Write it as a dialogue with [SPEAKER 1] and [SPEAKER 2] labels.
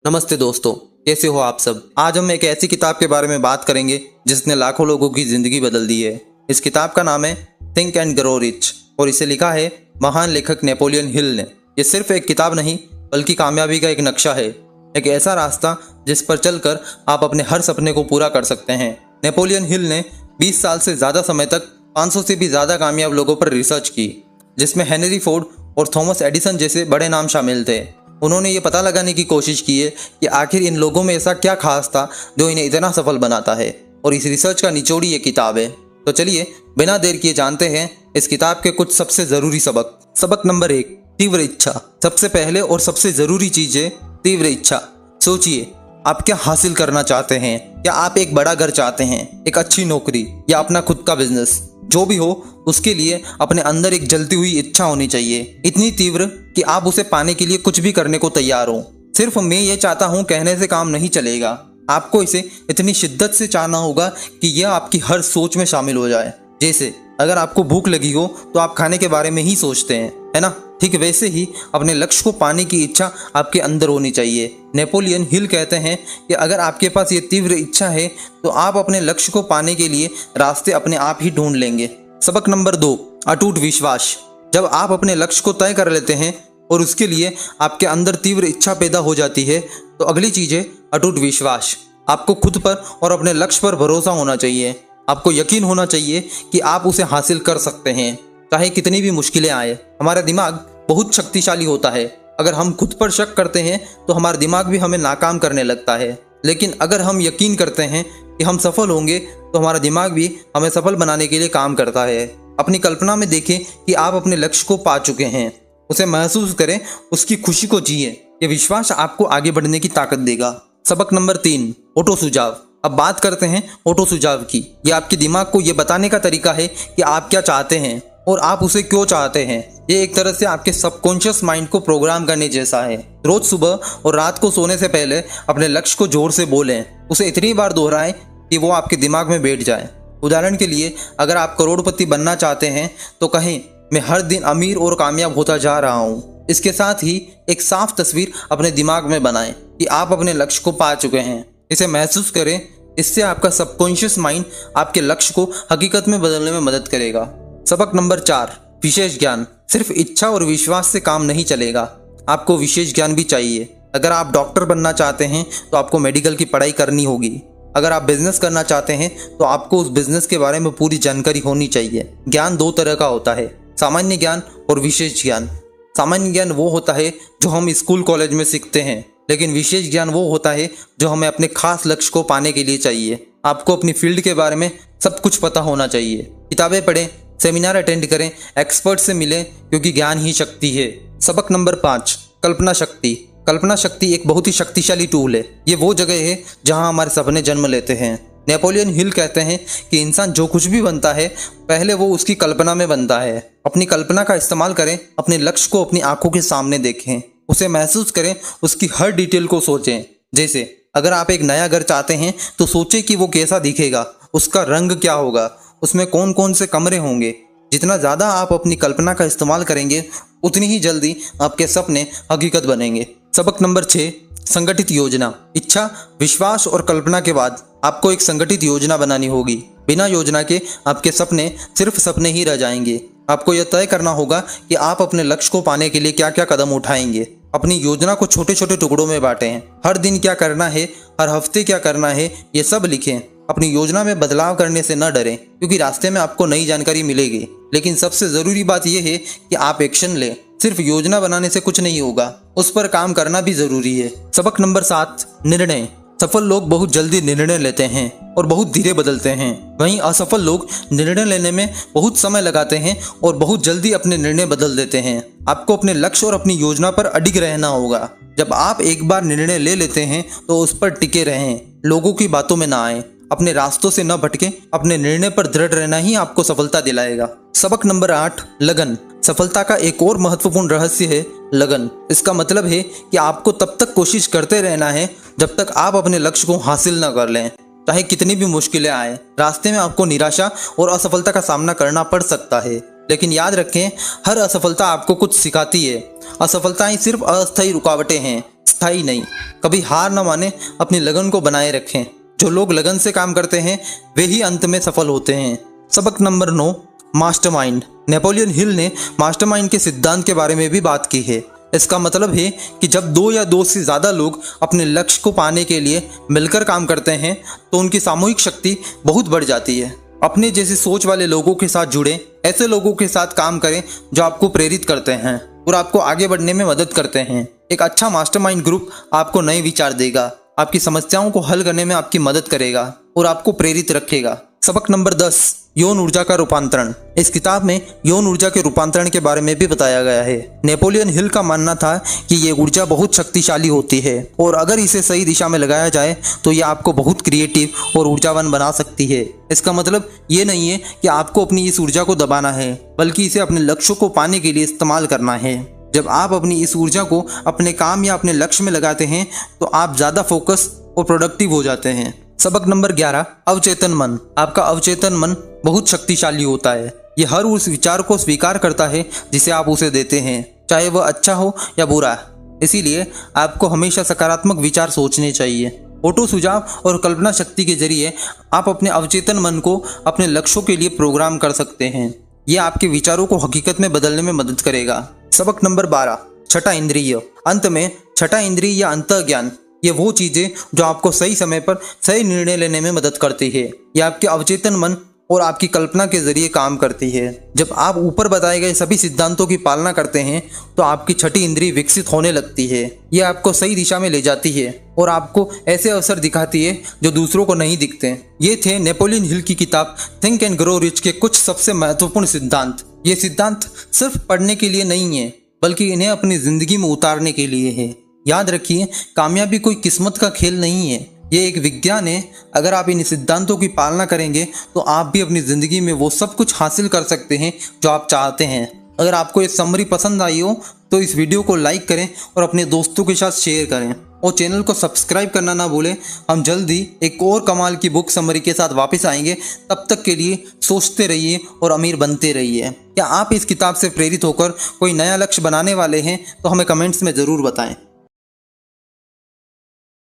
[SPEAKER 1] नमस्ते दोस्तों, कैसे हो आप सब। आज हम एक ऐसी किताब के बारे में बात करेंगे जिसने लाखों लोगों की जिंदगी बदल दी है। इस किताब का नाम है थिंक एंड ग्रो रिच और इसे लिखा है महान लेखक नेपोलियन हिल ने। ये सिर्फ एक किताब नहीं बल्कि कामयाबी का एक नक्शा है, एक ऐसा रास्ता जिस पर चलकर आप अपने हर सपने को पूरा कर सकते हैं। नेपोलियन हिल ने 20 साल से ज़्यादा समय तक 500 से भी ज़्यादा कामयाब लोगों पर रिसर्च की, जिसमें हेनरी फोर्ड और थॉमस एडिसन जैसे बड़े नाम शामिल थे। उन्होंने ये पता लगाने की कोशिश की है कि आखिर इन लोगों में ऐसा क्या खास था जो इन्हें इतना सफल बनाता है, और इस रिसर्च का निचोड़ ये किताब है। तो चलिए बिना देर किए जानते हैं इस किताब के कुछ सबसे ज़रूरी सबक। सबक नंबर 1, तीव्र इच्छा। सबसे पहले और सबसे ज़रूरी चीज़ है तीव्र इच्छा। सोचिए, आप क्या हासिल करना चाहते हैं? क्या आप एक बड़ा घर चाहते हैं, एक अच्छी नौकरी या अपना खुद का बिजनेस? जो भी हो, उसके लिए अपने अंदर एक जलती हुई इच्छा होनी चाहिए, इतनी तीव्र कि आप उसे पाने के लिए कुछ भी करने को तैयार हो। सिर्फ मैं ये चाहता हूँ कहने से काम नहीं चलेगा, आपको इसे इतनी शिद्दत से चाहना होगा कि यह आपकी हर सोच में शामिल हो जाए। जैसे अगर आपको भूख लगी हो तो आप खाने के बारे में ही सोचते हैं, है ना? ठीक वैसे ही अपने लक्ष्य को पाने की इच्छा आपके अंदर होनी चाहिए। नेपोलियन हिल कहते हैं कि अगर आपके पास ये तीव्र इच्छा है तो आप अपने लक्ष्य को पाने के लिए रास्ते अपने आप ही ढूंढ लेंगे। सबक नंबर 2, अटूट विश्वास। जब आप अपने लक्ष्य को तय कर लेते हैं और उसके लिए आपके अंदर तीव्र इच्छा पैदा हो जाती है तो अगली चीज़ है अटूट विश्वास। आपको खुद पर और अपने लक्ष्य पर भरोसा होना चाहिए। आपको यकीन होना चाहिए कि आप उसे हासिल कर सकते हैं, चाहे कितनी भी मुश्किलें आए। हमारा दिमाग बहुत शक्तिशाली होता है। अगर हम खुद पर शक करते हैं तो हमारा दिमाग भी हमें नाकाम करने लगता है, लेकिन अगर हम यकीन करते हैं कि हम सफल होंगे तो हमारा दिमाग भी हमें सफल बनाने के लिए काम करता है। अपनी कल्पना में देखें कि आप अपने लक्ष्य को पा चुके हैं, उसे महसूस करें, उसकी खुशी को जिए। ये विश्वास आपको आगे बढ़ने की ताकत देगा। सबक नंबर 3, ऑटो सुझाव। अब बात करते हैं ऑटो सुझाव की। ये आपके दिमाग को ये बताने का तरीका है कि आप क्या चाहते हैं और आप उसे क्यों चाहते हैं। ये एक तरह से आपके सबकॉन्शियस माइंड को प्रोग्राम करने जैसा है। रोज सुबह और रात को सोने से पहले अपने लक्ष्य को जोर से बोलें, उसे इतनी बार दोहराएं कि वो आपके दिमाग में बैठ जाए। उदाहरण के लिए, अगर आप करोड़पति बनना चाहते हैं तो कहें, मैं हर दिन अमीर और कामयाब होता जा रहा हूँ। इसके साथ ही एक साफ तस्वीर अपने दिमाग में बनाएं कि आप अपने लक्ष्य को पा चुके हैं। इसे महसूस करें। इससे आपका सबकॉन्शियस माइंड आपके लक्ष्य को हकीकत में बदलने में मदद करेगा। सबक नंबर 4, विशेष ज्ञान। सिर्फ इच्छा और विश्वास से काम नहीं चलेगा, आपको विशेष ज्ञान भी चाहिए। अगर आप डॉक्टर बनना चाहते हैं तो आपको मेडिकल की पढ़ाई करनी होगी। अगर आप बिजनेस करना चाहते हैं तो आपको उस बिजनेस के बारे में पूरी जानकारी होनी चाहिए। ज्ञान 2 तरह का होता है, सामान्य ज्ञान और विशेष ज्ञान। सामान्य ज्ञान वो होता है जो हम स्कूल कॉलेज में सीखते हैं, लेकिन विशेष ज्ञान वो होता है जो हमें अपने खास लक्ष्य को पाने के लिए चाहिए। आपको अपनी फील्ड के बारे में सब कुछ पता होना चाहिए। किताबें पढ़ें, सेमिनार अटेंड करें, एक्सपर्ट से मिलें, क्योंकि ज्ञान ही शक्ति है। सबक नंबर 5, कल्पना शक्ति। कल्पना शक्ति एक बहुत ही शक्तिशाली टूल है। ये वो जगह है जहां हमारे सपने जन्म लेते हैं। नेपोलियन हिल कहते हैं कि इंसान जो कुछ भी बनता है पहले वो उसकी कल्पना में बनता है। अपनी कल्पना का इस्तेमाल करें, अपने लक्ष्य को अपनी आंखों के सामने देखें, उसे महसूस करें, उसकी हर डिटेल को सोचें। जैसे अगर आप एक नया घर चाहते हैं तो सोचें कि वो कैसा दिखेगा, उसका रंग क्या होगा, उसमें कौन कौन से कमरे होंगे। जितना ज़्यादा आप अपनी कल्पना का इस्तेमाल करेंगे उतनी ही जल्दी आपके सपने हकीकत बनेंगे। सबक नंबर 6, संगठित योजना। इच्छा, विश्वास और कल्पना के बाद आपको एक संगठित योजना बनानी होगी। बिना योजना के आपके सपने सिर्फ सपने ही रह जाएंगे। आपको यह तय करना होगा कि आप अपने लक्ष्य को पाने के लिए क्या क्या कदम उठाएंगे। अपनी योजना को छोटे छोटे टुकड़ों में बांटें। हर दिन क्या करना है, हर हफ्ते क्या करना है, ये सब लिखें। अपनी योजना में बदलाव करने से न डरें, क्योंकि रास्ते में आपको नई जानकारी मिलेगी। लेकिन सबसे ज़रूरी बात यह है कि आप एक्शन लें। सिर्फ योजना बनाने से कुछ नहीं होगा, उस पर काम करना भी ज़रूरी है। सबक नंबर 7, निर्णय। सफल लोग बहुत जल्दी निर्णय लेते हैं और बहुत धीरे बदलते हैं। वहीं असफल लोग निर्णय लेने में बहुत समय लगाते हैं और बहुत जल्दी अपने निर्णय बदल देते हैं। आपको अपने लक्ष्य और अपनी योजना पर अडिग रहना होगा। जब आप एक बार निर्णय ले लेते हैं तो उस पर टिके रहें, लोगों की बातों में ना आए, अपने रास्तों से न भटकें। अपने निर्णय पर दृढ़ रहना ही आपको सफलता दिलाएगा। सबक नंबर 8, लगन। सफलता का एक और महत्वपूर्ण रहस्य है लगन। इसका मतलब है कि आपको तब तक कोशिश करते रहना है जब तक आप अपने लक्ष्य को हासिल न कर लें, चाहे कितनी भी मुश्किलें आए। रास्ते में आपको निराशा और असफलता का सामना करना पड़ सकता है, लेकिन याद रखें, हर असफलता आपको कुछ सिखाती है। असफलताएं सिर्फ अस्थायी रुकावटें हैं स्थायी नहीं। कभी हार न माने, अपनी लगन को बनाए रखें। जो लोग लगन से काम करते हैं वे ही अंत में सफल होते हैं। सबक नंबर 9, मास्टरमाइंड। नेपोलियन हिल ने मास्टरमाइंड के सिद्धांत के बारे में भी बात की है। इसका मतलब है कि जब 2 या 2 से ज़्यादा लोग अपने लक्ष्य को पाने के लिए मिलकर काम करते हैं तो उनकी सामूहिक शक्ति बहुत बढ़ जाती है। अपने जैसी सोच वाले लोगों के साथ जुड़े, ऐसे लोगों के साथ काम करें जो आपको प्रेरित करते हैं और आपको आगे बढ़ने में मदद करते हैं। एक अच्छा मास्टरमाइंड ग्रुप आपको नए विचार देगा, आपकी समस्याओं को हल करने में आपकी मदद करेगा और आपको प्रेरित रखेगा। सबक नंबर 10, यौन ऊर्जा का रूपांतरण। इस किताब में यौन ऊर्जा के रूपांतरण के बारे में भी बताया गया है। नेपोलियन हिल का मानना था कि ये ऊर्जा बहुत शक्तिशाली होती है और अगर इसे सही दिशा में लगाया जाए तो ये आपको बहुत क्रिएटिव और ऊर्जावान बना सकती है। इसका मतलब ये नहीं है कि आपको अपनी इस ऊर्जा को दबाना है, बल्कि इसे अपने लक्ष्यों को पाने के लिए इस्तेमाल करना है। जब आप अपनी इस ऊर्जा को अपने काम या अपने लक्ष्य में लगाते हैं तो आप ज़्यादा फोकस और प्रोडक्टिव हो जाते हैं। सबक नंबर 11, अवचेतन मन। आपका अवचेतन मन बहुत शक्तिशाली होता है। ये हर उस विचार को स्वीकार करता है जिसे आप उसे देते हैं, चाहे वह अच्छा हो या बुरा। इसीलिए आपको हमेशा सकारात्मक विचार सोचने चाहिए। ऑटो सुझाव और कल्पना शक्ति के जरिए आप अपने अवचेतन मन को अपने लक्ष्यों के लिए प्रोग्राम कर सकते हैं। यह आपके विचारों को हकीकत में बदलने में मदद करेगा। सबक नंबर 12, छठा इंद्रिय। अंत में छठा इंद्रिय या अंतर्ज्ञान, ये वो चीजें जो आपको सही समय पर सही निर्णय लेने में मदद करती है। ये आपके अवचेतन मन और आपकी कल्पना के जरिए काम करती है। जब आप ऊपर बताए गए सभी सिद्धांतों की पालना करते हैं तो आपकी छठी इंद्रिय विकसित होने लगती है। ये आपको सही दिशा में ले जाती है और आपको ऐसे अवसर दिखाती है जो दूसरों को नहीं दिखते। ये थे नेपोलियन हिल की किताब थिंक एंड ग्रो रिच के कुछ सबसे महत्वपूर्ण सिद्धांत। ये सिद्धांत सिर्फ पढ़ने के लिए नहीं है, बल्कि इन्हें अपनी जिंदगी में उतारने के लिए है। याद रखिए, कामयाबी कोई किस्मत का खेल नहीं है, ये एक विज्ञान है। अगर आप इन सिद्धांतों की पालना करेंगे तो आप भी अपनी ज़िंदगी में वो सब कुछ हासिल कर सकते हैं जो आप चाहते हैं। अगर आपको ये समरी पसंद आई हो तो इस वीडियो को लाइक करें और अपने दोस्तों के साथ शेयर करें और चैनल को सब्सक्राइब करना ना भूलें। हम जल्द ही एक और कमाल की बुक समरी के साथ वापस आएंगे। तब तक के लिए सोचते रहिए और अमीर बनते रहिए। क्या आप इस किताब से प्रेरित होकर कोई नया लक्ष्य बनाने वाले हैं तो हमें कमेंट्स में ज़रूर बताएं।